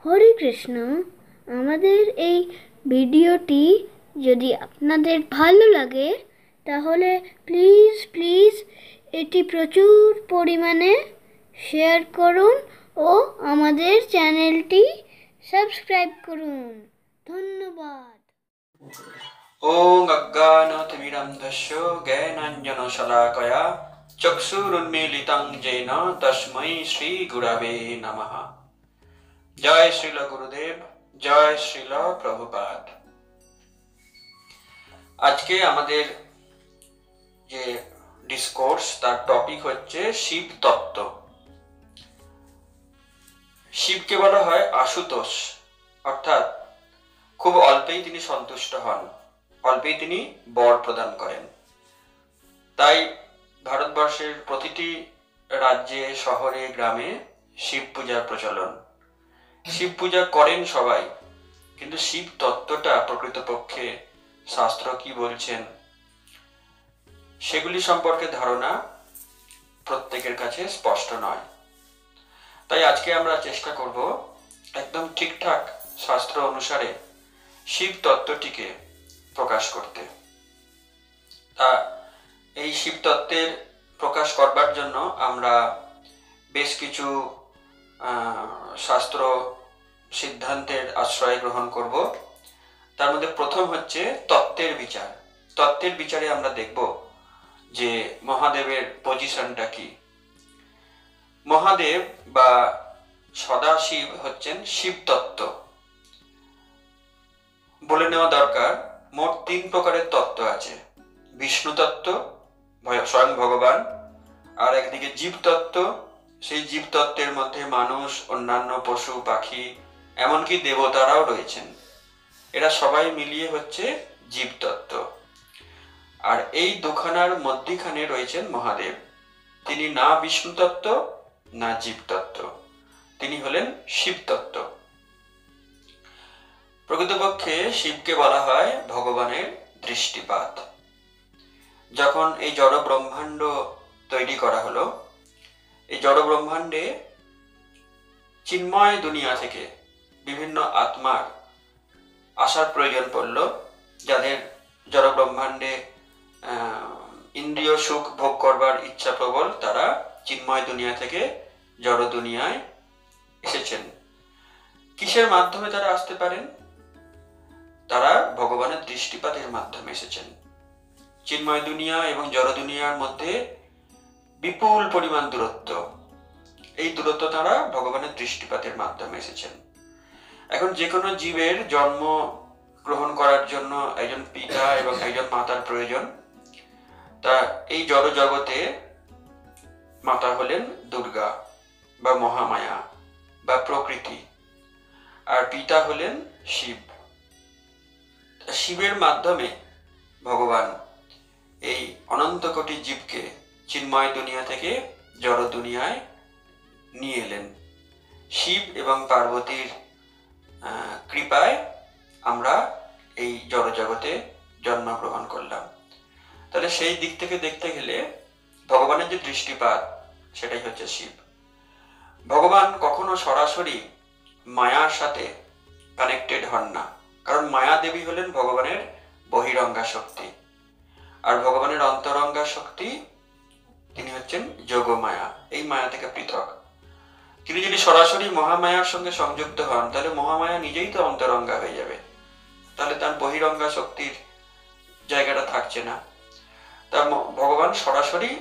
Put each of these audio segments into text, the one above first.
হরে কৃষ্ণ। আমাদের এই ভিডিওটি যদি আপনাদের ভালো লাগে তাহলে প্লিজ প্লিজ এটি প্রচুর পরিমাণে শেয়ার করুন ও আমাদের চ্যানেলটি সাবস্ক্রাইব করুন। ধন্যবাদ। ওং অজ্ঞানতিমিরান্ধস্য জ্ঞানাঞ্জনশলাকয়া চক্ষুরুন্মীলিতং येन তস্मै শ্রী গুরবে নমঃ। জয় শ্রীল গুরুদেব, জয় শ্রীল প্রভুপাদ। আজকে আমাদের যে ডিসকোর্স তার টপিক হচ্ছে শিব তত্ত্ব। শিবকে বলা হয় আশুতোষ, অর্থাৎ খুব অল্পেই তিনি সন্তুষ্ট হন, অল্পেই তিনি বর প্রদান করেন। তাই ভারতবর্ষের প্রতিটি রাজ্যে, শহরে, গ্রামে শিব পূজার প্রচলন। শিব পূজা করেন সবাই, কিন্তু শিব তত্ত্বটা প্রকৃতপক্ষে শাস্ত্র কি বলছেন সেগুলি সম্পর্কে ধারণা প্রত্যেকের কাছে স্পষ্ট নয়। তাই আজকে আমরা চেষ্টা করব একদম ঠিকঠাক শাস্ত্র অনুসারে শিব তত্ত্বটিকে প্রকাশ করতে। তা এই শিব তত্ত্বের প্রকাশ করবার জন্য আমরা বেশ কিছু শাস্ত্র সিদ্ধান্তের আশ্রয় গ্রহণ করব। তার মধ্যে প্রথম হচ্ছে তত্ত্বের বিচার। তত্ত্বের বিচারে আমরা দেখব যে মহাদেবের পজিশনটা কি। মহাদেব বা সদাশিব হচ্ছেন শিব তত্ত্ব। বলে নেওয়া দরকার, মোট 3 প্রকারের তত্ত্ব আছে। বিষ্ণু তত্ত্ব, স্বয়ং ভগবান, আর একদিকে জীব তত্ত্ব। সেই জীব তত্ত্বের মধ্যে মানুষ, অন্যান্য পশু পাখি, এমনকি দেবতারাও রয়েছেন। এরা সবাই মিলিয়ে হচ্ছে জীব তত্ত্ব। আর এই দুখানার মধ্যিখানে রয়েছেন মহাদেব। তিনি না বিষ্ণু তত্ত্ব না জীব তত্ত্ব, তিনি হলেন শিব তত্ত্ব। প্রকৃতপক্ষে শিবকে বলা হয় ভগবানের দৃষ্টিপাত। যখন এই জড় ব্রহ্মাণ্ড তৈরি করা হলো, এই জড় ব্রহ্মাণ্ডে চিন্ময় দুনিয়া থেকে বিভিন্ন আত্মার আসার প্রয়োজন পড়ল। যাদের জড় ব্রহ্মাণ্ডে ইন্দ্রিয় সুখ ভোগ করবার ইচ্ছা প্রবল, তারা চিন্ময় দুনিয়া থেকে জড় দুনিয়ায় এসেছেন। কিসের মাধ্যমে তারা আসতে পারেন? তারা ভগবানের দৃষ্টিপাতের মাধ্যমে এসেছেন। চিন্ময় দুনিয়া এবং জড় দুনিয়ার মধ্যে বিপুল পরিমাণ দূরত্ব। এই দূরত্ব তারা ভগবানের দৃষ্টিপাতের মাধ্যমে এসেছেন। এখন যে কোনো জীবের জন্ম গ্রহণ করার জন্য একজন পিতা এবং একজন মাতার প্রয়োজন। তা এই জড় জগতে মাতা হলেন দুর্গা বা মহামায়া বা প্রকৃতি, আর পিতা হলেন শিব। শিবের মাধ্যমে ভগবান এই অনন্ত কোটি জীবকে চিন্ময় দুনিয়া থেকে জড় দুনিয়ায় নিয়ে এলেন। শিব এবং পার্বতীর কৃপায় আমরা এই জড় জগতে জন্মগ্রহণ করলাম। তাহলে সেই দিক থেকে দেখতে গেলে ভগবানের যে দৃষ্টিপাত, সেটাই হচ্ছে শিব। ভগবান কখনো সরাসরি মায়ার সাথে কানেক্টেড হন না, কারণ মায়া দেবী হলেন ভগবানের বহিরঙ্গা শক্তি, আর ভগবানের অন্তরঙ্গা শক্তি তিনি হচ্ছেন যোগমায়া, এই মায়া থেকে পৃথক। তিনি যদি সরাসরি মহামায়ার সঙ্গে সংযুক্ত হন, তাহলে মহামায়া নিজেই তো অন্তরঙ্গা হয়ে যাবে, তাহলে তার বহিরঙ্গা শক্তির জায়গাটা থাকছে না। তা ভগবান সরাসরি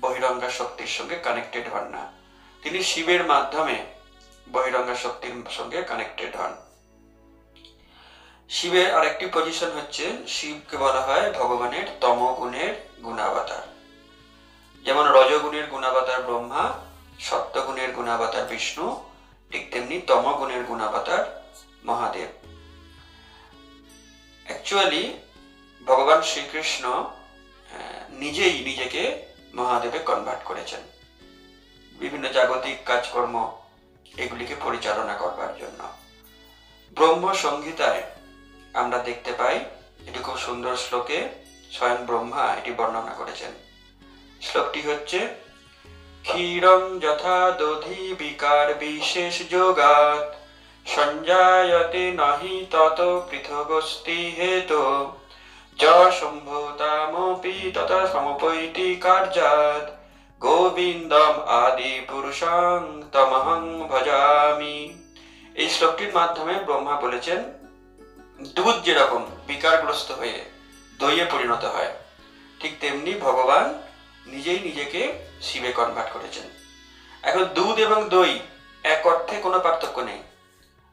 বহিরঙ্গা শক্তির সঙ্গে কানেক্টেড হন না, তিনি শিবের মাধ্যমে বহিরঙ্গা শক্তির সঙ্গে কানেক্টেড হন। শিবের আরেকটি পজিশন হচ্ছে, শিবকে বলা হয় ভগবানের তমগুণের গুণাবতার। যেমন রজগুণের গুণাবতার ব্রহ্মা, সত্যগুণের গুণাবতার বিষ্ণু, ঠিক তেমনি তমগুণের গুণাবতার মহাদেব। অ্যাকচুয়ালি ভগবান শ্রীকৃষ্ণ নিজেই নিজেকে মহাদেবে কনভার্ট করেছেন বিভিন্ন জাগতিক কাজকর্ম এগুলিকে পরিচালনা করবার জন্য। ব্রহ্ম সংহিতায় আমরা দেখতে পাই, এটি খুব সুন্দর শ্লোকে স্বয়ং ব্রহ্মা এটি বর্ণনা করেছেন। শ্লোকটি হচ্ছে, ক্ষীরং যথা দধি বিকার বিশেষ যোগাৎ সঞ্জায়তে নাহি তত পৃথগস্তি হেতো য সম্ভূতামপি তথা সমপৈতি কার্যাৎ গোবিন্দম আদি পুরুষং তমহং ভজামি। এই শ্লোকটির মাধ্যমে ব্রহ্মা বলেছেন, দুধ যেরকম বিকারগ্রস্ত হয়ে দইয়ে পরিণত হয়, ঠিক তেমনি ভগবান নিজেই নিজেকে শিবে কনভার্ট করেছেন। এখন দুধ এবং দই এক অর্থে কোনো পার্থক্য নেই,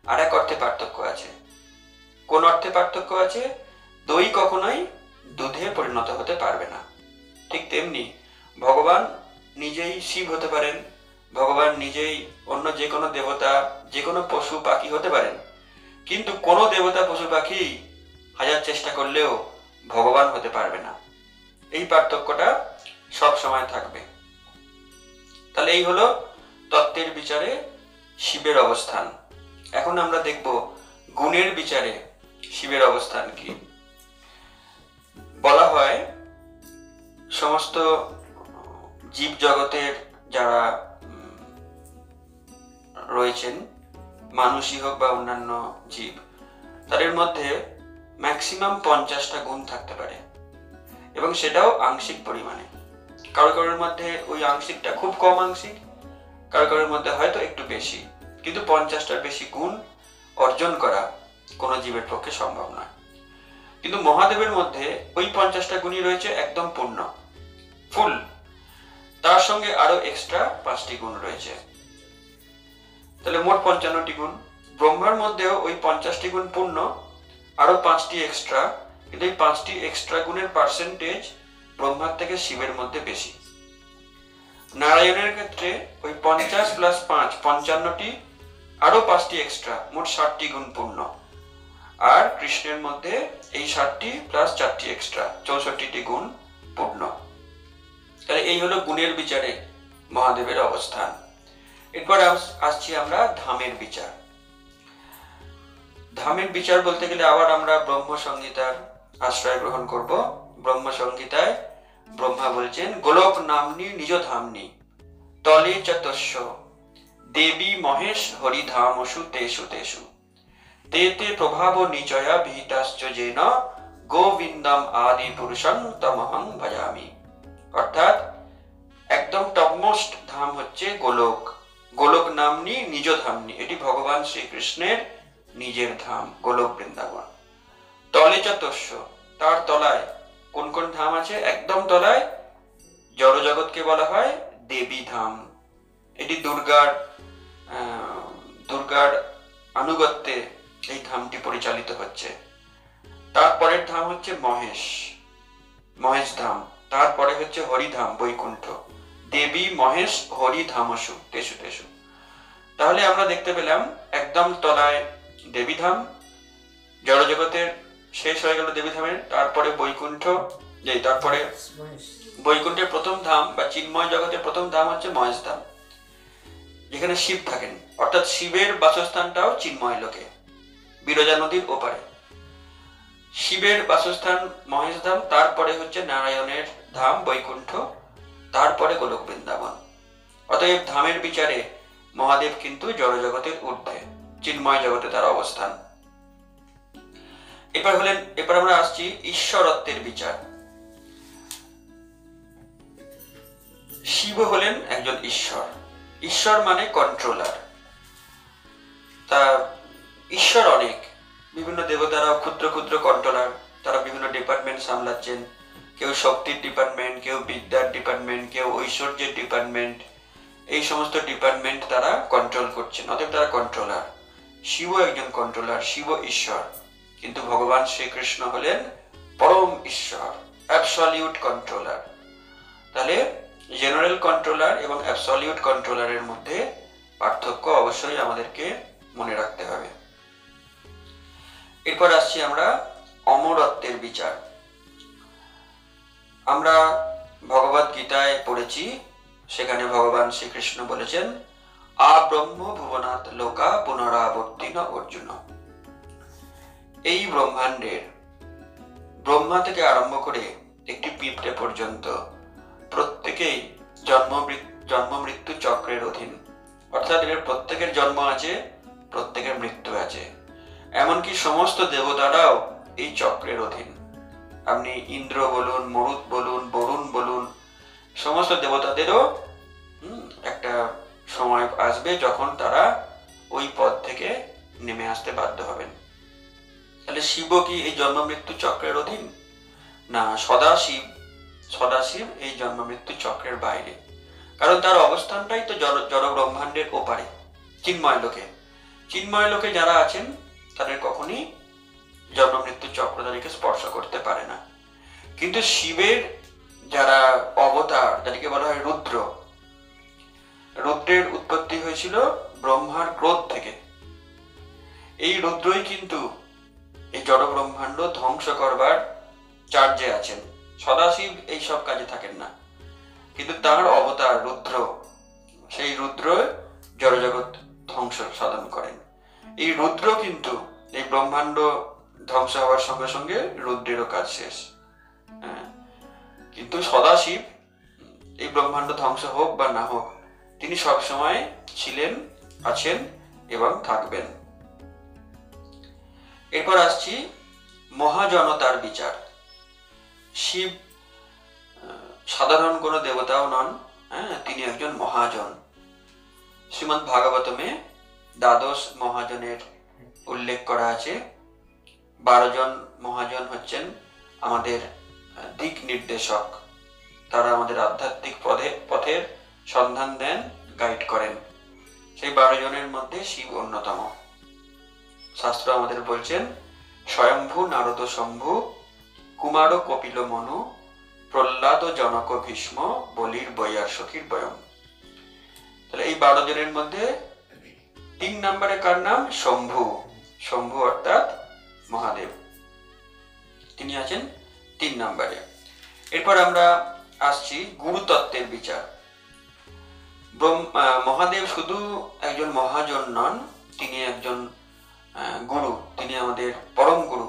আর এক অর্থে পার্থক্য আছে। কোন অর্থে পার্থক্য আছে? দই কখনোই দুধে পরিণত হতে পারবে না। ঠিক তেমনি ভগবান নিজেই শিব হতে পারেন, ভগবান নিজেই অন্য যে কোনো দেবতা, যে কোনো পশু পাখি হতে পারেন, কিন্তু কোনো দেবতা পশু পাখি হাজার চেষ্টা করলেও ভগবান হতে পারবে না। এই পার্থক্যটা সব সময় থাকবে। তাহলে এই হলো তত্ত্বের বিচারে শিবের অবস্থান। এখন আমরা দেখব গুণের বিচারে শিবের অবস্থান কি। বলা হয় সমস্ত জীব জগতের যারা রয়েছেন, মানুষই হোক বা অন্যান্য জীব, তাদের মধ্যে ম্যাক্সিমাম 50টা গুণ থাকতে পারে, এবং সেটাও আংশিক পরিমাণে। কারো কারোর মধ্যে ওই আংশিকটা খুব কম আংশিক, কারো কারোর মধ্যে হয়তো একটু বেশি, কিন্তু 50টার বেশি গুণ অর্জন করা কোনো জীবের পক্ষে সম্ভব নয়। কিন্তু মহাদেবের মধ্যে ওই 50টা গুণই রয়েছে একদম পূর্ণ, ফুল। তার সঙ্গে আরো এক্সট্রা 5টি গুণ রয়েছে, তাহলে মোট 55টি গুণ। ব্রহ্মার মধ্যেও ওই 50টি গুণ পূর্ণ, আরো 5টি এক্সট্রা, কিন্তু এই 5টি এক্সট্রা গুণের পার্সেন্টেজ ব্রহ্মার থেকে শিবের মধ্যে বেশি। নারায়ণের ক্ষেত্রে ওই 50 প্লাস 5 55টি, আরো 5টি এক্সট্রা, মোট 60টি গুণ পূর্ণ। আর কৃষ্ণের মধ্যে এই 60টি প্লাস 4টি এক্সট্রা, 64টি গুণ পূর্ণ। তাহলে এই হলো গুণের বিচারে মহাদেবের অবস্থান। এরপর আসছি আমরা ধামের বিচার। ধামের বিচার বলতে গেলে আবার আমরা ব্রহ্ম সংহিতার আশ্রয় গ্রহণ করব। ব্রহ্ম সংহিতায় ব্রহ্মা বলছেন, গোলক নামনি নিজ ধামনি তলে চতস্য দেবী মহেশ হরিধামসু তেষু তেষু তে তে প্রভাব নিচয়া বিহিতাশ্চ যেন গোবিন্দম আদি পুরুষং তমহং ভজামি। অর্থাৎ একদম টপমোস্ট ধাম হচ্ছে গোলক। গোলক নামনি নিজ ধামনি, এটি ভগবান শ্রীকৃষ্ণের নিজের ধাম, গোলক বৃন্দাবন। তলে চতস্য, তার তলায় কোন কোন ধাম আছে? একদম তলায় জড় জগৎকে বলা হয় দেবী ধাম। এটি দুর্গার আনুগত্যে এই ধামটি পরিচালিত হচ্ছে। তারপরের ধাম হচ্ছে মহেশ ধাম। তারপরে হচ্ছে হরিধাম, বৈকুণ্ঠ। দেবী মহেশ হরিধামসু তেষু তেষু। তাহলে আমরা দেখতে পেলাম একদম তলায় দেবীধাম, জড়জগতের শেষ হয়ে গেল দেবীধামের, তারপরে বৈকুণ্ঠ, তারপরে বৈকুণ্ঠের প্রথম ধাম বা চিন্ময় জগতের প্রথম ধাম হচ্ছে মহেশ ধাম, যেখানে শিব থাকেন। অর্থাৎ শিবের বাসস্থানটাও চিন্ময় লোকে, বিরজা নদীর ওপারে। শিবের বাসস্থান মহেশ ধাম, তারপরে হচ্ছে নারায়ণের ধাম বৈকুণ্ঠ, তারপরে গোলক বৃন্দাবন। অতএব ধামের বিচারে মহাদেব কিন্তু জড়জগতের ঊর্ধ্বে, চিন্ময় জগতে তার অবস্থান। এরপর আমরা আসছি ঈশ্বরত্বের বিচার। শিব হলেন একজন ঈশ্বর। ঈশ্বর মানে কন্ট্রোলার। তা ঈশ্বর অনেক, বিভিন্ন দেবতারা ক্ষুদ্র ক্ষুদ্র কন্ট্রোলার, তারা বিভিন্ন ডিপার্টমেন্ট সামলাচ্ছেন। কেউ শক্তির ডিপার্টমেন্ট, কেউ বিদ্যার ডিপার্টমেন্ট, কেউ ঐশ্বর্যের ডিপার্টমেন্ট, এই সমস্ত ডিপার্টমেন্ট তারা কন্ট্রোল করছেন। অতএব তারা কন্ট্রোলার। শিব একজন কন্ট্রোলার, শিব ঈশ্বর। কিন্তু ভগবান শ্রীকৃষ্ণ হলেন পরম ঈশ্বর, অ্যাবসলিউট কন্ট্রোলার। তাহলে জেনারেল কন্ট্রোলার এবং অ্যাবসলিউট কন্ট্রোলারের মধ্যে পার্থক্য অবশ্যই আমাদেরকে মনে রাখতে হবে। এরপর আসছি আমরা অমরত্বের বিচার। আমরা ভগবদ গীতায় পড়েছি, সেখানে ভগবান শ্রীকৃষ্ণ বলেছেন, আব্রহ্ম ভুবনাৎ লোকা পুনরাবর্তিন অর্জুন। এই ব্রহ্মাণ্ডের ব্রহ্মা থেকে আরম্ভ করে একটি পিঁপড়ে পর্যন্ত প্রত্যেকেই জন্ম মৃত্যু চক্রের অধীন। অর্থাৎ এর প্রত্যেকের জন্ম আছে, প্রত্যেকের মৃত্যু আছে। এমনকি সমস্ত দেবতারাও এই চক্রের অধীন। আপনি ইন্দ্র বলুন, মরুত বলুন, বরুণ বলুন, সমস্ত দেবতাদেরও একটা সময় আসবে যখন তারা ওই পদ থেকে নেমে আসতে বাধ্য হবেন। তাহলে শিব কি এই জন্ম মৃত্যু চক্রের অধীন? না, সদাশিব এই জন্ম মৃত্যু চক্রের বাইরে। কারণ তার অবস্থানটাই তো জড় ব্রহ্মাণ্ডের ওপারে, চিন্ময় লোকে। চিন্ময় লোকে যারা আছেন তাদের কখনই জন্ম মৃত্যু চক্র তাদেরকে স্পর্শ করতে পারে না। কিন্তু শিবের যারা অবতার, যাদেরকে বলা হয় রুদ্র, রুদ্রের উৎপত্তি হয়েছিল ব্রহ্মার ক্রোধ থেকে। এই রুদ্রই কিন্তু এই জড় ব্রহ্মাণ্ড ধ্বংস করবার চার্জে আছেন। সদাশিব এই সব কাজে থাকেন না, কিন্তু তার অবতার রুদ্র, সেই রুদ্র জড়জগৎ ধ্বংস সাধন করেন। এই রুদ্র কিন্তু এই ব্রহ্মাণ্ড ধ্বংস হওয়ার সঙ্গে সঙ্গে রুদ্রেরও কাজ শেষ। কিন্তু সদাশিব এই ব্রহ্মাণ্ড ধ্বংস হোক বা না হোক, তিনি সবসময় ছিলেন, আছেন এবং থাকবেন। এরপর আসছি মহাজনতার বিচার। শিব সাধারণ কোনো দেবতাও নন, তিনি একজন মহাজন। শ্রীমদ্ ভাগবতমে দ্বাদশ মহাজনের উল্লেখ করা আছে। 12 জন মহাজন হচ্ছেন আমাদের দিক নির্দেশক। তারা আমাদের আধ্যাত্মিক পথের সন্ধান দেন, গাইড করেন। সেই 12 জনের মধ্যে শিব অন্যতম। শাস্ত্র আমাদের বলছেন, স্বয়ম্ভু নারদ শম্ভু, কুমার কপিল মনু, প্রহ্লাদ জনক ভীষ্ম, বলির বৈয়ার সখীর বয়ম। তাহলে এই 12 জনের মধ্যে 3 নম্বরে কার নাম? শম্ভু। শম্ভু অর্থাৎ মহাদেব, তিনি আছেন 3 নম্বরে। এরপর আমরা আসছি গুরুতত্ত্বের বিচার। মহাদেব শুধু একজন মহাজন নন, তিনি একজন গুরু, তিনি আমাদের পরম গুরু।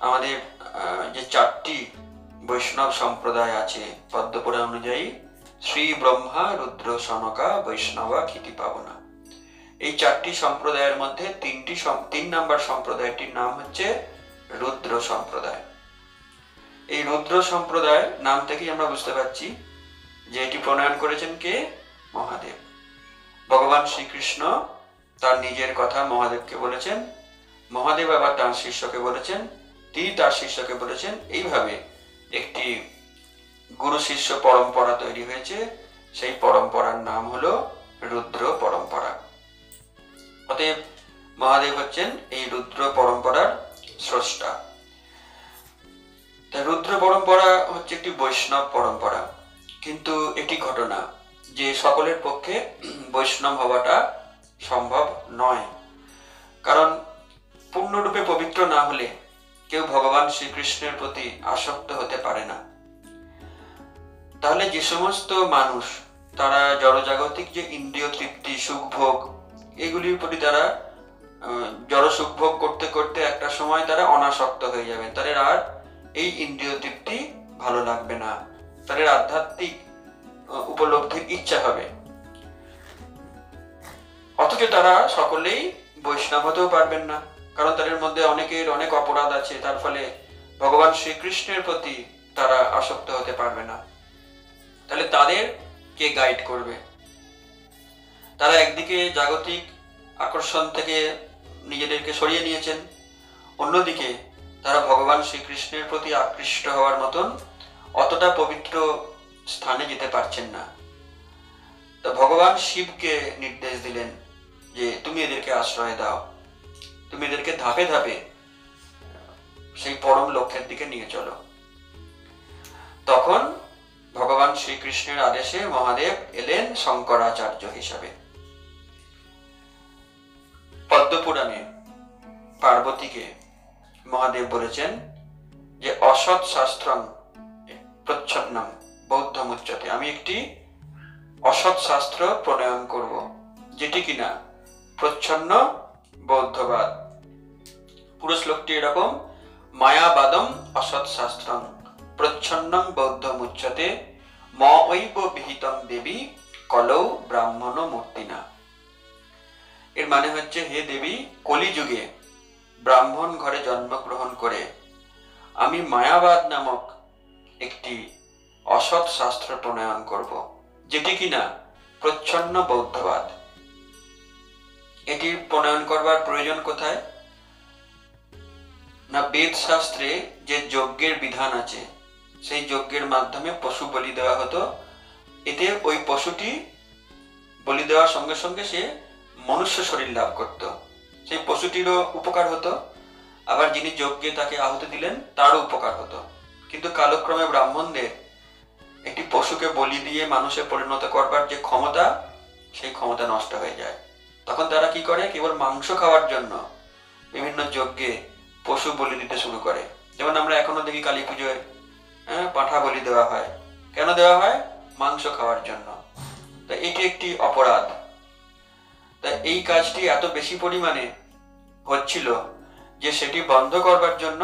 আমাদের যে 4টি বৈষ্ণব সম্প্রদায় আছে পদ্মপুরাণ অনুযায়ী, শ্রী ব্রহ্মা, রুদ্র, সনকা, বৈষ্ণবা, ক্ষিতি পাবনা। এই 4টি সম্প্রদায়ের মধ্যে 3 নম্বর সম্প্রদায়টির নাম হচ্ছে রুদ্র সম্প্রদায়। এই রুদ্র সম্প্রদায় নাম থেকেই আমরা বুঝতে পারছি যে এটি প্রণয়ন করেছেন কে? মহাদেব। ভগবান শ্রীকৃষ্ণ তার নিজের কথা মহাদেবকে বলেছেন, মহাদেব আবার তার শিষ্যকে বলেছেন, তিনি তার শিষ্যকে বলেছেন। এইভাবে একটি গুরু শিষ্য পরম্পরা তৈরি হয়েছে। সেই পরম্পরার নাম হলো রুদ্র পরম্পরা। অতএব মহাদেব হচ্ছেন এই রুদ্র পরম্পরার স্রষ্টা। রুদ্র পরম্পরা হচ্ছে একটি বৈষ্ণব পরম্পরা, কিন্তু এটি ঘটনা যে সকলের পক্ষে বৈষ্ণব হওয়াটা সম্ভব নয়। কারণ পূর্ণরূপে পবিত্র না হলে কেউ ভগবান শ্রীকৃষ্ণের প্রতি আসক্ত হতে পারে না। তাহলে যে সমস্ত মানুষ তারা জড়জাগতিক যে ইন্দ্রিয় তৃপ্তি, সুখভোগ, এগুলির প্রতি তারা জড় সুখভোগ করতে করতে একটা সময় তারা অনাসক্ত হয়ে যাবেন, তাদের আর এই ইন্দ্রিয় তৃপ্তি ভালো লাগবে না, তাদের আধ্যাত্মিক উপলব্ধির ইচ্ছা হবে। অথচ তারা সকলেই বৈষ্ণব হতেও পারবেন না, কারণ তাদের মধ্যে অনেকের অনেক অপরাধ আছে। তার ফলে ভগবান শ্রীকৃষ্ণের প্রতি তারা আসক্ত হতে পারবে না। তাহলে তাদের কে গাইড করবে? তারা একদিকে জাগতিক আকর্ষণ থেকে নিজেদেরকে সরিয়ে নিয়েছেন, অন্যদিকে তারা ভগবান শ্রীকৃষ্ণের প্রতি আকৃষ্ট হওয়ার মতন অতটা পবিত্র স্থানে যেতে পারছেন না। তো ভগবান শিবকে নির্দেশ দিলেন যে তুমি এদেরকে আশ্রয় দাও, তুমি এদেরকে ধাপে ধাপে সেই পরম লক্ষ্যের দিকে নিয়ে চলো। তখন ভগবান শ্রীকৃষ্ণের আদেশে মহাদেব এলেন শঙ্করাচার্য হিসাবে। পদ্মপুরাণে পার্বতীকে মহাদেব বলেছেন যে অসৎ শাস্ত্রং প্রচ্ছন্নম বৌদ্ধমুচ্যতে, আমি একটি অসৎ শাস্ত্র প্রণয়ন করব, যেটি কিনা প্রচ্ছন্ন বৌদ্ধবাদ। পুরো শ্লোকটি এরকম, মায়াবাদম অসৎ শাস্ত্রং প্রচ্ছন্নম বৌদ্ধমুচ্যতে মৈব বিহিতং দেবী কলৌ ব্রাহ্মণ মূর্তিনা। এর মানে হচ্ছে, হে দেবী, কলিযুগে ব্রাহ্মণ ঘরে জন্মগ্রহণ করে আমি মায়াবাদ নামক একটি অসৎ শাস্ত্র প্রণয়ন করব, যেটি কিনা প্রচ্ছন্ন বৌদ্ধবাদ। এটি প্রণয়ন করবার প্রয়োজন কোথায়? না, বেদ শাস্ত্রে যে যজ্ঞের বিধান আছে, সেই যজ্ঞের মাধ্যমে পশু বলি দেওয়া হতো। এতে ওই পশুটি বলি দেওয়ার সঙ্গে সঙ্গে সে মনুষ্য শরীর লাভ করত, সেই পশুটিরও উপকার হতো, আবার যিনি যজ্ঞে তাকে আহুতি দিলেন তারও উপকার হতো। কিন্তু কালক্রমে ব্রাহ্মণদের একটি পশুকে বলি দিয়ে মানুষে পরিণত করবার যে ক্ষমতা, সেই ক্ষমতা নষ্ট হয়ে যায়। তখন তারা কি করে, কেবল মাংস খাওয়ার জন্য বিভিন্ন যজ্ঞে পশু বলি দিতে শুরু করে। যেমন আমরা এখনো দেখি কালী পুজোয় পাঁঠা বলি দেওয়া হয়। কেন দেওয়া হয়? মাংস খাওয়ার জন্য। তা এটি একটি অপরাধ। তা এই কাজটি এত বেশি পরিমাণে হচ্ছিল যে সেটি বন্ধ করবার জন্য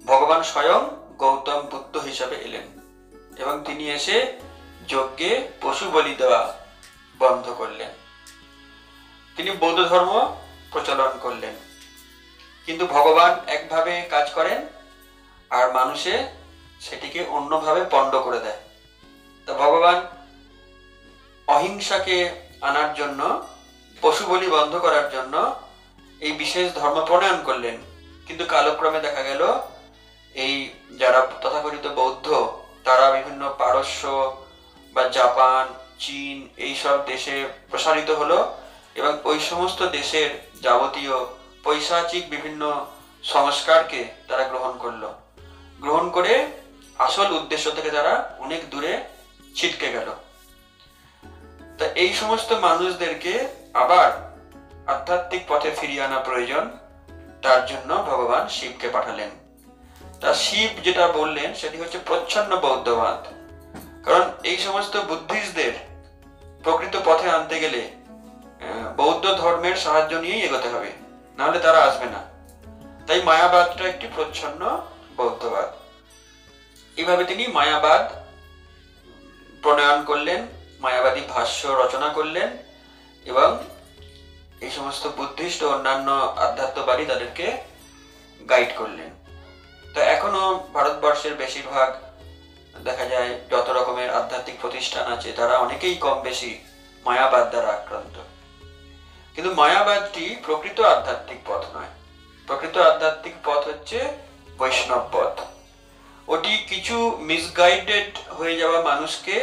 ভগবান স্বয়ং গৌতম বুদ্ধ হিসাবে এলেন এবং তিনি এসে যজ্ঞে পশু বলি দেওয়া বন্ধ করলেন। তিনি বৌদ্ধ ধর্ম প্রচলন করলেন। কিন্তু ভগবান একভাবে কাজ করেন আর মানুষে সেটিকে অন্যভাবে পণ্ড করে দেয়। তা ভগবান অহিংসাকে আনার জন্য, পশু বলি বন্ধ করার জন্য এই বিশেষ ধর্ম প্রণয়ন করলেন। কিন্তু কালক্রমে দেখা গেল এই যারা তথাকথিত বৌদ্ধ, তারা বিভিন্ন পারস্য বা জাপান, চীন এইসব দেশে প্রসারিত হলো এবং ওই সমস্ত দেশের যাবতীয় পৈশাচিক বিভিন্ন সংস্কারকে তারা গ্রহণ করলো। গ্রহণ করে আসল উদ্দেশ্য থেকে তারা অনেক দূরে ছিটকে গেল। তা এই সমস্ত মানুষদেরকে আবার আধ্যাত্মিক পথে ফিরিয়ে আনা প্রয়োজন। তার জন্য ভগবান শিবকে পাঠালেন। তা শিব যেটা বললেন সেটি হচ্ছে প্রচ্ছন্ন বৌদ্ধবাদ। কারণ এই সমস্ত বুদ্ধিস্টদের প্রকৃত পথে আনতে গেলে বৌদ্ধ ধর্মের সাহায্য নিয়েই এগোতে হবে, নাহলে তারা আসবে না। তাই মায়াবাদটা একটি প্রচ্ছন্ন বৌদ্ধবাদ। এইভাবে তিনি মায়াবাদ প্রণয়ন করলেন, মায়াবাদী ভাষ্য রচনা করলেন এবং এই সমস্ত বুদ্ধিস্ট ও অন্যান্য আধ্যাত্মবাদী তাদেরকে গাইড করলেন। তো এখনো ভারতবর্ষের বেশিরভাগ দেখা যায় যত রকমের আধ্যাত্মিক প্রতিষ্ঠান আছে, তারা অনেকেই কম বেশি মায়াবাদ দ্বারা আক্রান্ত। কিন্তু মায়াবাদটি প্রকৃত আধ্যাত্মিক পথ নয়। প্রকৃত আধ্যাত্মিক পথ হচ্ছে বৈষ্ণব পথ। ওটি কিছু মিসগাইডেড হয়ে যাওয়া মানুষকে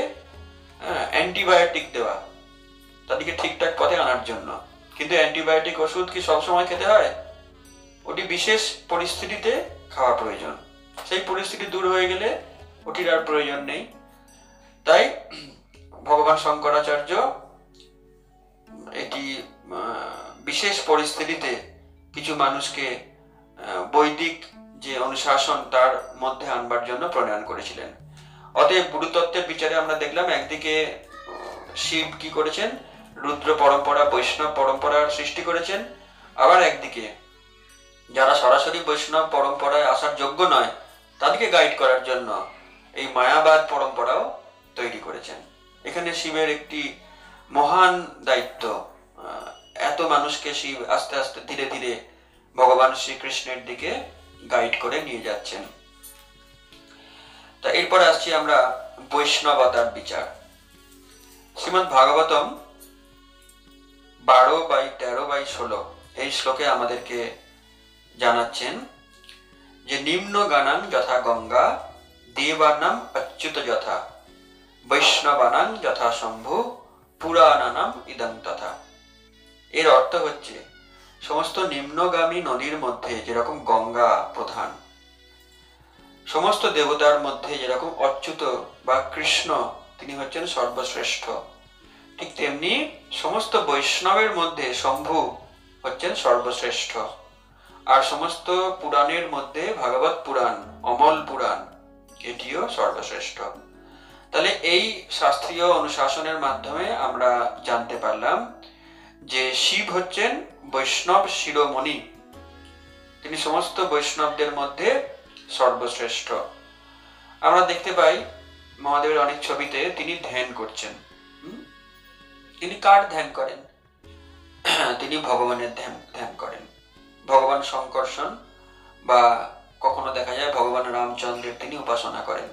অ্যান্টিবায়োটিক দেওয়া, তাদেরকে ঠিকঠাক পথে আনার জন্য। কিন্তু অ্যান্টিবায়োটিক ওষুধ কি সবসময় খেতে হয়? ওটি বিশেষ পরিস্থিতিতে খাওয়া প্রয়োজন। সেই পরিস্থিতি দূর হয়ে গেলে ওটির আর প্রয়োজন নেই। তাই ভগবান শঙ্করাচার্য এটি বিশেষ পরিস্থিতিতে কিছু মানুষকে বৈদিক যে অনুশাসন তার মধ্যে আনবার জন্য প্রণয়ন করেছিলেন। অতএব গুরুতত্ত্বের বিচারে আমরা দেখলাম একদিকে শিব কি করেছেন, রুদ্র পরম্পরা, বৈষ্ণব পরম্পরার সৃষ্টি করেছেন। আবার একদিকে যারা সরাসরি বৈষ্ণব পরম্পরায় আসার যোগ্য নয়, তাদেরকে গাইড করার জন্য এই মায়াবাদ পরম্পরাও তৈরি করেছেন। এখানে শিবের একটি মহান দায়িত্ব। এত মানুষকে শিব আস্তে আস্তে ধীরে ধীরে ভগবান শ্রীকৃষ্ণের দিকে গাইড করে নিয়ে যাচ্ছেন। তা এরপর আসছি আমরা বৈষ্ণবতার বিচার। শ্রীমদ্ ভাগবতম 12/13/16 এই শ্লোকে আমাদেরকে জানাচ্ছেন যে নিম্ন গানাং যথা গঙ্গা, দেবানাম অচ্যুত যথা, বৈষ্ণবানাং যথা শম্ভু, পুরাণানাম ইদং তথা। এর অর্থ হচ্ছে সমস্ত নিম্নগামী নদীর মধ্যে যেরকম গঙ্গা প্রধান, সমস্ত দেবতার মধ্যে যেরকম অচ্যুত বা কৃষ্ণ তিনি হচ্ছেন সর্বশ্রেষ্ঠ, ঠিক তেমনি সমস্ত বৈষ্ণবের মধ্যে শম্ভু হচ্ছেন সর্বশ্রেষ্ঠ। আর সমস্ত পুরাণের মধ্যে ভাগবত পুরাণ, অমল পুরাণ, এটিও সর্বশ্রেষ্ঠ। তাহলে এই শাস্ত্রীয় অনুশাসনের মাধ্যমে আমরা জানতে পারলাম যে শিব হচ্ছেন বৈষ্ণব শিরোমণি, তিনি সমস্ত বৈষ্ণবদের মধ্যে সর্বশ্রেষ্ঠ। আমরা দেখতে পাই মহাদেবের অনেক ছবিতে তিনি ধ্যান করছেন। তিনি কার ধ্যান করেন? তিনি ভগবানের ধ্যান ধ্যান করেন। ভগবান শঙ্কর্ষণ বা কখনো দেখা যায় ভগবান রামচন্দ্রের তিনি উপাসনা করেন।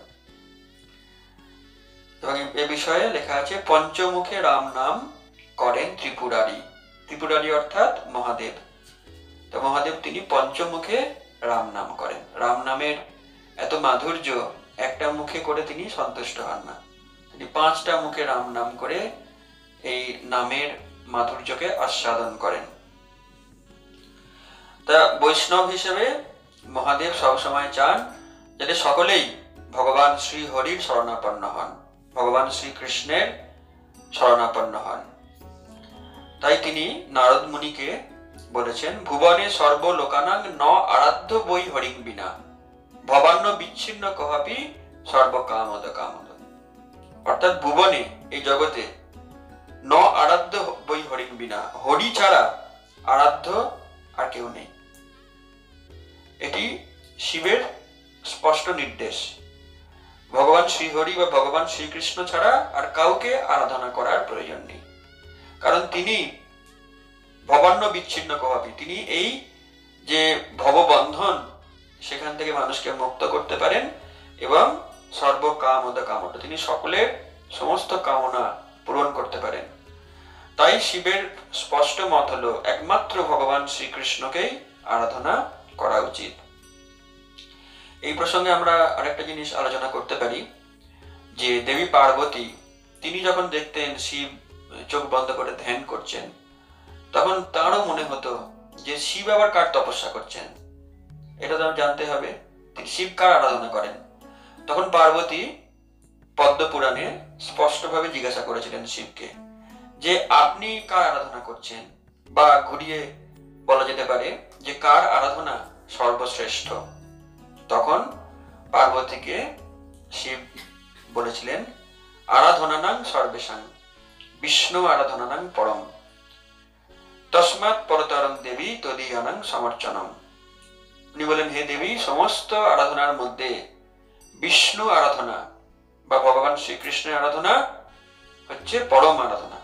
এবং এ বিষয়ে লেখা আছে, পঞ্চমুখে রাম নাম করেন ত্রিপুরারি। ত্রিপুরারি অর্থাৎ মহাদেব। তো মহাদেব তিনি পঞ্চমুখে রাম নাম করেন। রাম নামের এত মাধুর্য একটা মুখে করে তিনি সন্তুষ্ট হন না, তিনি 5টা মুখে রাম নাম করে এই নামের মাধুর্যকে আস্বাদন করেন। তা বৈষ্ণব হিসেবে মহাদেব সবসময় চান যাতে সকলেই ভগবান শ্রী হরির শরণাপন্ন হন, ভগবান শ্রীকৃষ্ণের শরণাপন্ন হন। তাই তিনি নারদ মুনিকে বলেছেন, ভুবনে সর্বলোকানাং ন আরাধ্য বৈ হরিং বিনা ভবান্ন বিচ্ছিন্ন কহাপি সর্বকামদ কামদ। অর্থাৎ ভুবনে, এই জগতে, ন আরাধ্য বৈ হরিং বিনা, হরি ছাড়া আরাধ্য আর কেউ নেই। এটি শিবের স্পষ্ট নির্দেশ। ভগবান শ্রীহরি বা ভগবান শ্রীকৃষ্ণ ছাড়া আর কাউকে আরাধনা করার প্রয়োজন নেই, কারণ তিনি ভবান্ন বিচ্ছিন্ন কহাপি, তিনি এই যে ভববন্ধন সেখান থেকে মানুষকে মুক্ত করতে পারেন এবং সর্বকামদ কামদ, তিনি সকলের সমস্ত কামনা পূরণ করতে পারেন। তাই শিবের স্পষ্ট মত হলো একমাত্র ভগবান শ্রীকৃষ্ণকেই আরাধনা করা উচিত। এই প্রসঙ্গে আমরা আরেকটা জিনিস আলোচনা করতে পারি যে দেবী পার্বতী তিনি যখন দেখতেন শিব চোখ বন্ধ করে ধ্যান করছেন, তখন তারও মনে হতো যে শিব আবার কার তপস্যা করছেন, এটা তো জানতে হবে, তিনি শিব কার আরাধনা করেন। তখন পার্বতী পদ্মপুরাণে স্পষ্টভাবে জিজ্ঞাসা করেছিলেন শিবকে যে আপনি কার আরাধনা করছেন, বা ঘুরিয়ে বলা যেতে পারে যে কার আরাধনা সর্বশ্রেষ্ঠ। তখন পার্বতীকে শিব বলেছিলেন, আরাধনানাং সর্বেশাং বিষ্ণু আরাধনানাং পরম তস্মাৎ পরতরম দেবী তদীয়ানাং সমর্চনম। উনি বলেন, হে দেবী, সমস্ত আরাধনার মধ্যে বিষ্ণু আরাধনা বা ভগবান শ্রীকৃষ্ণের আরাধনা হচ্ছে পরম আরাধনা।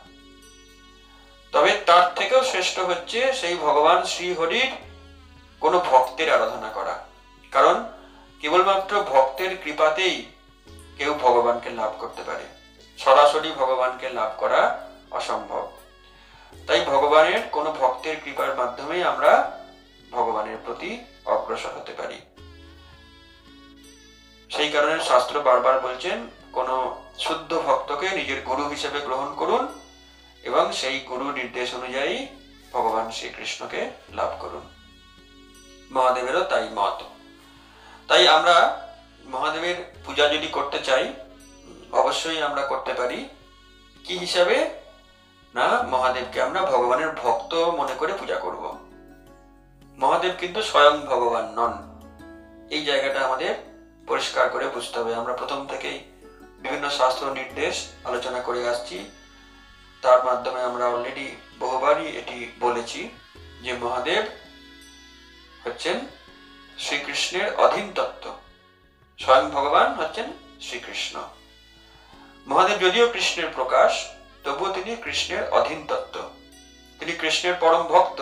তবে তার থেকেও শ্রেষ্ঠ হচ্ছে সেই ভগবান শ্রীহরির কোন ভক্তের আরাধনা করা, কারণ কেবলমাত্র ভক্তের কৃপাতেই কেউ ভগবানকে লাভ করতে পারে, সরাসরি ভগবানকে লাভ করা অসম্ভব। তাই ভগবানের কোন ভক্তের কৃপার মাধ্যমে আমরা ভগবানের প্রতি অগ্রসর হতে পারি। সেই কারণে শাস্ত্র বারবার বলছেন, কোন শুদ্ধ ভক্তকে নিজের গুরু হিসেবে গ্রহণ করুন এবং সেই গুরু নির্দেশ অনুযায়ী ভগবান শ্রীকৃষ্ণকে লাভ করুন। মহাদেবেরও তাই মত। তাই আমরা মহাদেবের পূজা যদি করতে চাই, অবশ্যই আমরা করতে পারি কি হিসাবে না, মহাদেবকে আমরা ভগবানের ভক্ত মনে করে পূজা করব। মহাদেব কিন্তু স্বয়ং ভগবান নন, এই জায়গাটা আমাদের পরিষ্কার করে বুঝতে হবে। আমরা প্রথম থেকেই বিভিন্ন শাস্ত্র নির্দেশ আলোচনা করে আসছি, তার মাধ্যমে আমরা অলরেডি বহুবারই এটি বলেছি যে মহাদেব হচ্ছেন শ্রীকৃষ্ণের অধীন তত্ত্ব, স্বয়ং ভগবান হচ্ছেন শ্রীকৃষ্ণ। মহাদেব যদিও কৃষ্ণের প্রকাশ, তবুও তিনি কৃষ্ণের অধীন তত্ত্ব, তিনি কৃষ্ণের পরম ভক্ত,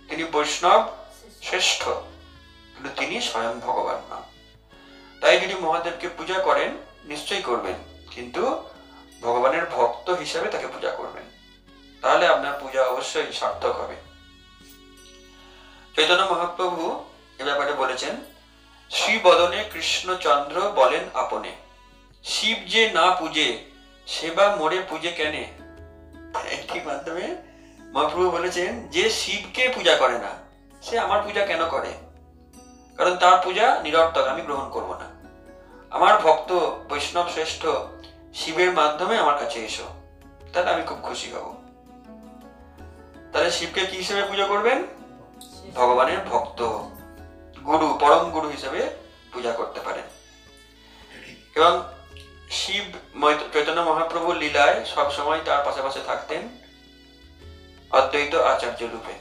তিনি বৈষ্ণব শ্রেষ্ঠ, কিন্তু তিনি স্বয়ং ভগবান নন। তাই যদি মহাদেবকে পূজা করেন, নিশ্চয়ই করবেন, কিন্তু ভগবানের ভক্ত হিসাবে তাকে পূজা করবেন, তাহলে আপনার পূজা অবশ্যই সার্থক হবে। চৈতন্য মহাপ্রভু এ ব্যাপারে বলেছেন, শ্রী বদনে কৃষ্ণচন্দ্র বলেন আপনে, শিব যে না পূজে সেবা মোরে পূজে কেনে। একটি মাধ্যমে মহাপ্রভু বলেছেন, যে শিবকে পূজা করে না সে আমার পূজা কেন করে, কারণ তার পূজা নিরর্থক, আমি গ্রহণ করব না। আমার ভক্ত বৈষ্ণব শ্রেষ্ঠ শিবের মাধ্যমে আমার কাছে এসো, তাহলে আমি খুব খুশি হব। তাহলে শিবকে কি হিসেবে পূজা করবেন? ভগবানের ভক্ত, গুরু, পরম গুরু হিসেবে পূজা করতে পারেন। এবং শিব চৈতন্য মহাপ্রভু লীলায় সবসময় তার পাশাপাশি থাকতেন অদ্বৈত আচার্য রূপে।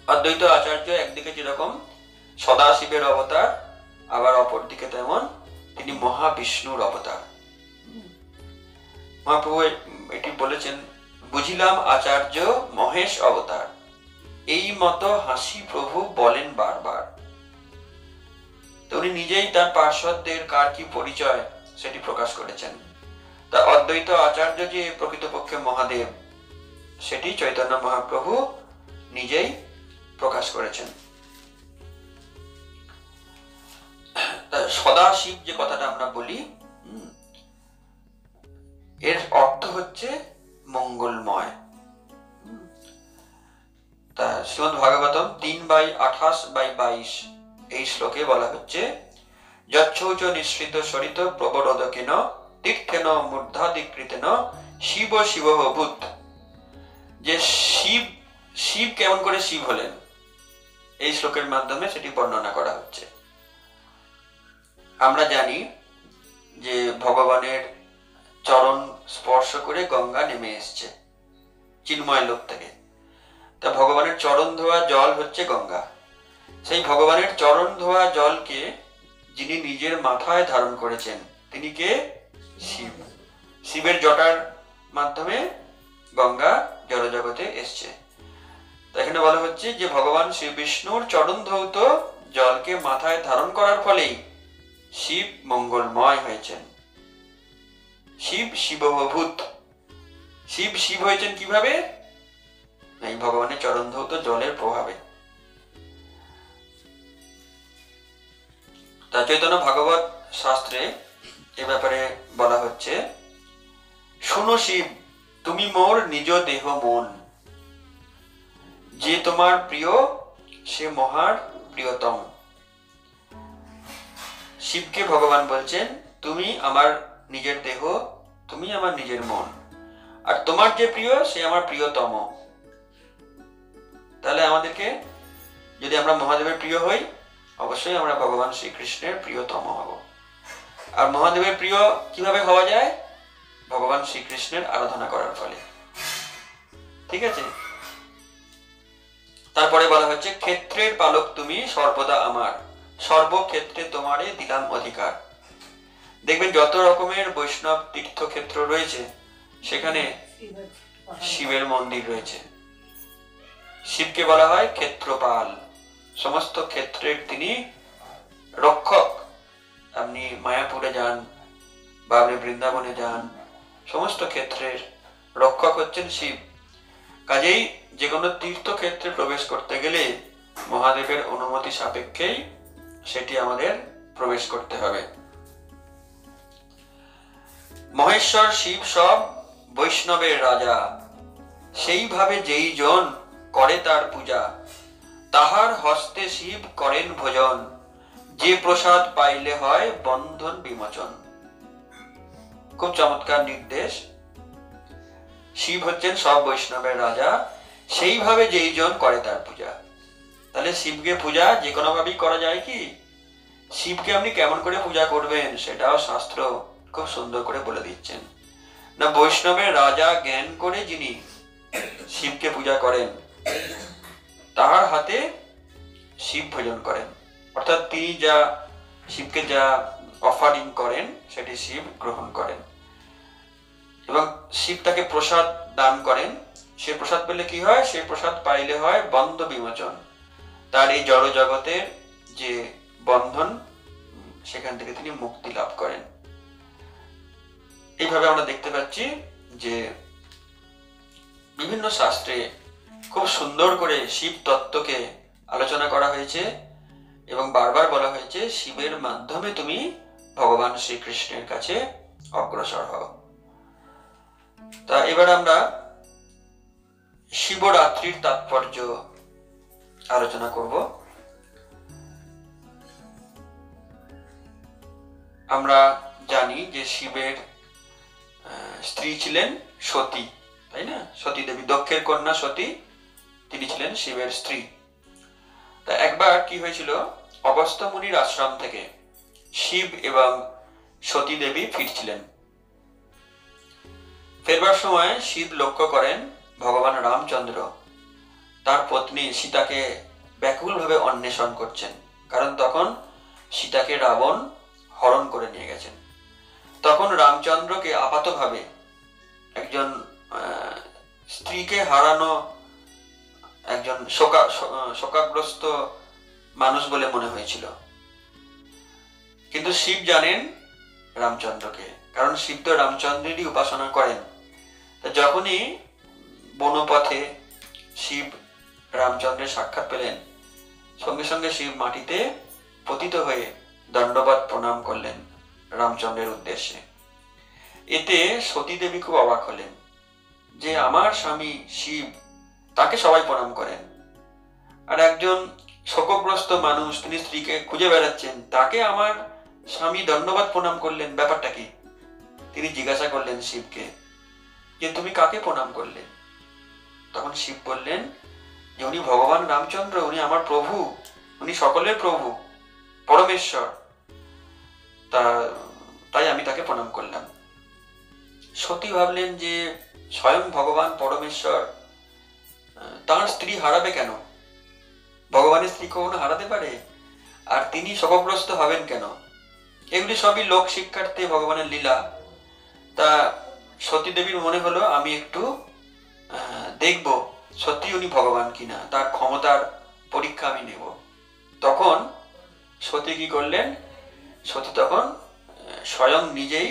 অদ্বৈত আচার্য একদিকে যেরকম সদাশিবের অবতার, আবার অপরদিকে তেমন তিনি মহাবিষ্ণুর অবতার। মহাপ্রভু এটি বলেছেন বুঝিলাম আচার্য মহেশ অবতার, এই মতো হাসি প্রভু বলেন বারবার। তো উনি নিজেই তার পার্শ্বদের কার কি পরিচয় সেটি প্রকাশ করেছেন। তা অদ্বৈত আচার্য যে প্রকৃতপক্ষে মহাদেব, সেটি চৈতন্য মহাপ্রভু নিজেই প্রকাশ করেছেন। সদাশিব যে কথাটা আমরা বলি, এর অর্থ হচ্ছে মঙ্গলময়। তা শ্রীমদ্ ভাগবতম 3/28/22 এই শ্লোকে বলা হচ্ছে, যচ্ছৌচ নিঃসৃত সরিত প্রবরোদকেন তীর্থেন মূর্ধাদিকৃতেন শিব শিব ভূত। যে শিব কেমন করে শিব হলেন, এই শ্লোকের মাধ্যমে সেটি বর্ণনা করা হচ্ছে। আমরা জানি যে ভগবানের চরণ স্পর্শ করে গঙ্গা নেমে এসছে চিন্ময় লোক থেকে। তা ভগবানের চরণ ধোয়া জল হচ্ছে গঙ্গা। সেই ভগবানের চরণ ধোয়া জলকে যিনি নিজের মাথায় ধারণ করেছেন তিনি কে? শিব। শিবের জটার মাধ্যমে গঙ্গা জড়জগতে এসছে। এখানে বলা হচ্ছে যে ভগবান শ্রী বিষ্ণুর চরণ ধৌত জলকে মাথায় ধারণ করার ফলেই শিব মঙ্গলময় হয়েছেন। শিব শিবভূত। শিব শিব হয়েছেন কিভাবে? এই ভগবানের চরণ ধৌত জলের প্রভাবে। তা চৈতন্য ভাগবত শাস্ত্রে এ ব্যাপারে বলা হচ্ছে, শুনো শিব তুমি মোর নিজ দেহ মন, যে তোমার প্রিয় সে মহার প্রিয়তম। শিবকে ভগবান বলছেন, তুমি আমার নিজের দেহ, তুমি আমার নিজের মন, আর তোমার যে প্রিয় সে আমার প্রিয়তম। তাহলে আমাদেরকে, যদি আমরা মহাদেবের প্রিয় হই, অবশ্যই আমরা ভগবান শ্রীকৃষ্ণের প্রিয়তম হব। আর মহাদেবের প্রিয় কিভাবে হওয়া যায়? ভগবান শ্রীকৃষ্ণের আরাধনা করার ফলে। ঠিক আছে। তারপরে বলা হচ্ছে, ক্ষেত্রের পালক তুমি সর্বদা আমার, সর্বক্ষেত্রে তোমারে দিলাম অধিকার। দেখবেন যত রকমের বৈষ্ণব তীর্থক্ষেত্র রয়েছে সেখানে শিবের মন্দির রয়েছে। শিবকে বলা হয় ক্ষেত্রপাল, সমস্ত ক্ষেত্রের তিনি রক্ষক। আপনি মায়াপুরে যান বা আপনি বৃন্দাবনে যান, সমস্ত ক্ষেত্রের রক্ষক হচ্ছেন শিব। কাজেই যে কোনো তীর্থক্ষেত্রে প্রবেশ করতে গেলে মহাদেবের অনুমতি সাপেক্ষেই সেটি আমাদের প্রবেশ করতে হবে। মহেশ্বর শিব সব বৈষ্ণবের রাজা, সেইভাবে যেই জন করে তার পূজা, তাহার হস্তে শিব করেন ভোজন, যে প্রসাদ পাইলে হয় বন্ধন বিমোচন। খুব চমৎকার নির্দেশ। শিব হচ্ছেন সব বৈষ্ণবের রাজা, সেইভাবে যেই জন করে তার পূজা। তাহলে শিবকে পূজা যে কোনো ভাবেই করা যায় কি? শিবকে আপনি কেমন করে পূজা করবেন সেটাও শাস্ত্র খুব সুন্দর করে বলে দিচ্ছেন। না, বৈষ্ণবের রাজা জ্ঞান করে যিনি শিবকে পূজা করেন, তাহার হাতে শিব ভোজন করেন। অর্থাৎ তিনি যা শিবকে যা অফারিং করেন সেটি শিব গ্রহণ করেন এবং শিব তাকে প্রসাদ দান করেন। সে প্রসাদ পেলে কি হয়? সে প্রসাদ পাইলে হয় বন্ধ বিমোচন। তার এই জড় জগতের যে বন্ধন, সেখান থেকে তিনি মুক্তি লাভ করেন। এইভাবে আমরা দেখতে পাচ্ছি যে বিভিন্ন শাস্ত্রে খুব সুন্দর করে শিব তত্ত্বকে আলোচনা করা হয়েছে এবং বারবার বলা হয়েছে শিবের মাধ্যমে তুমি ভগবান শ্রীকৃষ্ণের কাছে অগ্রসর হও। তা এবার আমরা শিবরাত্রির তাৎপর্য আলোচনা করব। আমরা জানি যে শিবের স্ত্রী ছিলেন সতী, তাই না? সতী দেবী, দক্ষের কন্যা সতী, তিনি ছিলেন শিবের স্ত্রী। তা একবার কি হয়েছিল, অগস্ত্য মুনির আশ্রম থেকে শিব এবং সতী দেবী ফিরছিলেন। ফেরবার সময় শিব লক্ষ্য করেন ভগবান রামচন্দ্র তার পত্নী সীতাকে ব্যাকুলভাবে অন্বেষণ করছেন, কারণ তখন সীতাকে রাবণ হরণ করে নিয়ে গেছেন। তখন রামচন্দ্রকে আপাতভাবে একজন স্ত্রীকে হারানো একজন শোকাগ্রস্ত মানুষ বলে মনে হয়েছিল। কিন্তু শিব জানেন রামচন্দ্রকে, কারণ শিব তো রামচন্দ্রেরই উপাসনা করেন। যখনই বনপথে শিব রামচন্দ্রের সাক্ষাৎ পেলেন, সঙ্গে সঙ্গে শিব মাটিতে পতিত হয়ে দণ্ডবত প্রণাম করলেন রামচন্দ্রের উদ্দেশ্যে। এতে সতী দেবী খুব অবাক হলেন যে আমার স্বামী শিব, তাকে সবাই প্রণাম করেন, আর একজন শোকগ্রস্ত মানুষ, তিনি স্ত্রীকে খুঁজে বেড়াচ্ছেন, তাকে আমার স্বামী দণ্ডবত প্রণাম করলেন, ব্যাপারটা কি? তিনি জিজ্ঞাসা করলেন শিবকে যে তুমি কাকে প্রণাম করলে? তখন শিব বললেন যে উনি ভগবান রামচন্দ্র, উনি আমার প্রভু, উনি সকলের প্রভু, পরমেশ্বর, তাই আমি তাকে প্রণাম করলাম। সতী ভাবলেন যে স্বয়ং ভগবান পরমেশ্বর তার স্ত্রী হারাবে কেন? ভগবানের স্ত্রী কখনো হারাতে পারে? আর তিনি শোকগ্রস্ত হবেন কেন? এগুলি সবই লোক শিক্ষার্থে ভগবানের লীলা। তা সতী দেবীর মনে হলো আমি একটু দেখব সত্যি উনি ভগবান কিনা, তার ক্ষমতার পরীক্ষা আমি নেব। তখন সতী কি করলেন? সতী তখন স্বয়ং নিজেই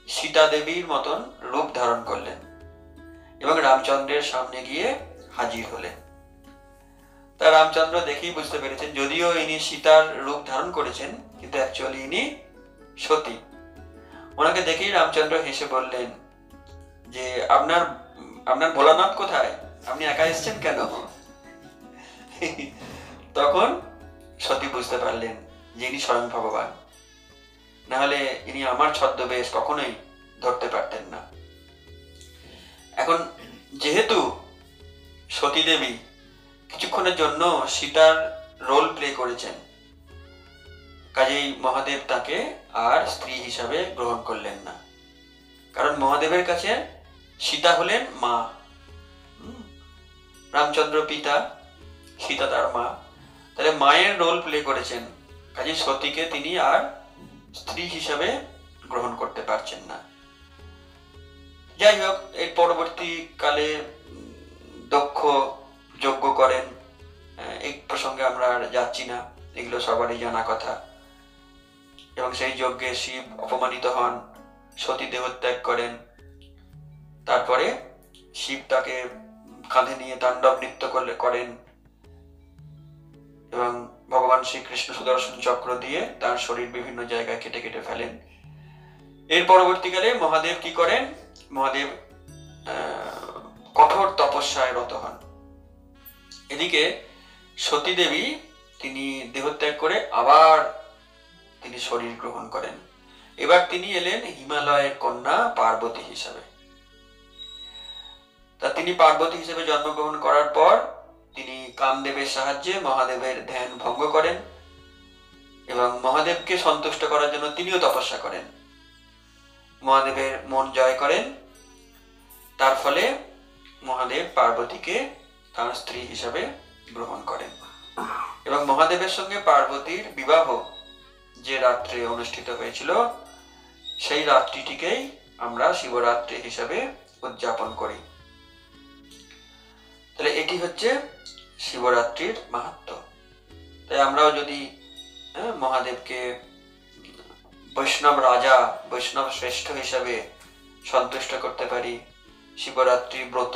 সীতা দেবীর মতন রূপ ধারণ করলেন এবং রামচন্দ্রের সামনে গিয়ে হাজির হলেন। তা রামচন্দ্র দেখেই বুঝতে পেরেছেন, যদিও ইনি সীতার রূপ ধারণ করেছেন, কিন্তু অ্যাকচুয়ালি ইনি সতী। ওনাকে দেখেই রামচন্দ্র হেসে বললেন যে আপনার ভোলানাথ কোথায়? আপনি একা এসছেন কেন? তখন সতী বুঝতে পারলেন যে ইনি স্বয়ং ভগবান, না হলে ইনি আমার ছদ্মবেশ কখনোই ধরতে পারতেন না। এখন যেহেতু সতী দেবী কিছুক্ষণের জন্য সীতার রোল প্লে করেছেন, কাজেই মহাদেব তাকে আর স্ত্রী হিসাবে গ্রহণ করলেন না, কারণ মহাদেবের কাছে সীতা হলেন মা, রামচন্দ্র পিতা, সীতা তার মা, তাহলে মায়ের রোল প্লে করেছেন, কাজেই সতীকে তিনি আর স্ত্রী হিসাবে গ্রহণ করতে পারছেন না। যাই হোক, এর পরবর্তীকালে দক্ষ যজ্ঞ করেন, এই প্রসঙ্গে আমরা আর যাচ্ছি না, এগুলো সবারই জানা কথা। এবং সেই যজ্ঞে শিব অপমানিত হন, সতী দেহত্যাগ করেন। তারপরে শিব তাকে কাঁধে নিয়ে তাণ্ডব নৃত্য করেন এবং ভগবান শ্রীকৃষ্ণ সুদর্শন চক্র দিয়ে তার শরীর বিভিন্ন জায়গায় কেটে কেটে ফেলেন। এর পরবর্তীকালে মহাদেব কি করেন? মহাদেব কঠোর তপস্যায় রত হন। এদিকে সতী দেবী তিনি দেহত্যাগ করে আবার তিনি শরীর গ্রহণ করেন। এবার তিনি এলেন হিমালয়ের কন্যা পার্বতী হিসাবে। তা তিনি পার্বতী হিসেবে জন্মগ্রহণ করার পর তিনি কামদেবের সাহায্যে মহাদেবের ধ্যান ভঙ্গ করেন এবং মহাদেবকে সন্তুষ্ট করার জন্য তিনিও তপস্যা করেন, মহাদেবের মন জয় করেন। তার ফলে মহাদেব পার্বতীকে তার স্ত্রী হিসাবে গ্রহণ করেন এবং মহাদেবের সঙ্গে পার্বতীর বিবাহ যে রাত্রে অনুষ্ঠিত হয়েছিল, সেই রাত্রিটিকেই আমরা শিবরাত্রি হিসাবে উদযাপন করি। তাহলে এটি হচ্ছে শিবরাত্রির মাহাত্ম্য। তাই আমরাও যদি মহাদেবকে বৈষ্ণব রাজা, বৈষ্ণব শ্রেষ্ঠ হিসাবে সন্তুষ্ট করতে পারি, শিবরাত্রি ব্রত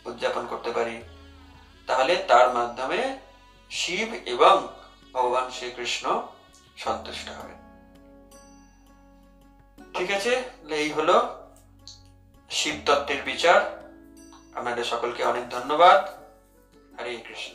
উদযাপন করতে পারি, তাহলে তার মাধ্যমে শিব এবং ভগবান শ্রীকৃষ্ণ সন্তুষ্ট হবে। ঠিক আছে, এই হলো শিব তত্ত্বের বিচার। আপনাদের সকলকে অনেক ধন্যবাদ। হরে কৃষ্ণ।